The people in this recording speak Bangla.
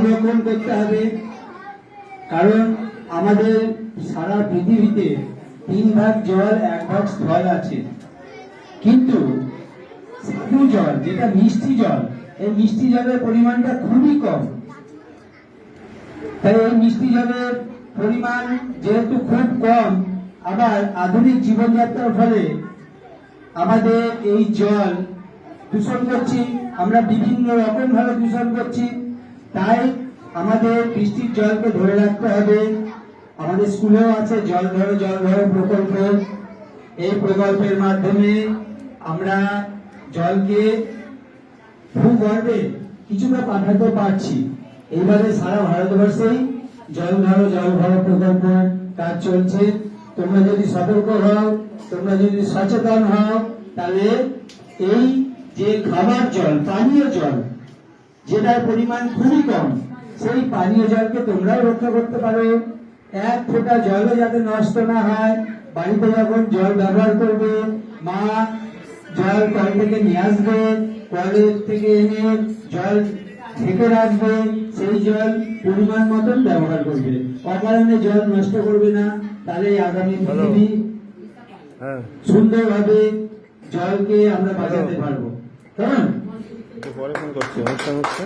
সংরক্ষণ করতে হবে। কারণ আমাদের সারা পৃথিবীতে 3 ভাগ জল 1 ভাগ স্থল আছে, কিন্তু সাধু জল যেটা মিষ্টি জল, এই মিষ্টি জলের পরিমাণটা খুবই কম। তাই এই মিষ্টি জলের পরিমাণ যেহেতু খুব কম, আবার আধুনিক জীবনযাত্রার ফলে আমাদের এই জল দূষণ করছি, আমরা বিভিন্ন রকম ভাবে দূষণ করছি। তাই আমাদের বৃষ্টির জলকে ধরে রাখতে হবে। আমাদের স্কুলেও আছে জল ধরো প্রকল্প। এই প্রকল্পের মাধ্যমে আমরা জলকে ভূগর্ভে কিছুটা পাঠাতে পারছি। এইভাবে সারা ভারতবর্ষেই জল ভরো প্রকল্প কাজ চলছে। তোমরা যদি সতর্ক হও, তোমরা যদি সচেতন হও, তাহলে এই যে খাবার জল, পানীয় জল যেটার পরিমাণ খুবই কম, সেই পানীয় জলকে তোমরাও রক্ষা করতে পারো। 1 ফোঁটা জলও যাতে নষ্ট না হয়। বাড়িতে যখন জল ব্যবহার করবে, মা জল কল থেকে নিয়ে আসবে, কলের থেকে এনে জল ঢেকে রাখবে, সেই জল পরিমাণ মতন ব্যবহার করবে, অকারণে জল নষ্ট করবে না। তাহলে আগামী পৃথিবী সুন্দরভাবে জলকে আমরা বাঁচাতে পারবো। কেমন? পরে ফোন করছি, অনুষ্ঠান হচ্ছে।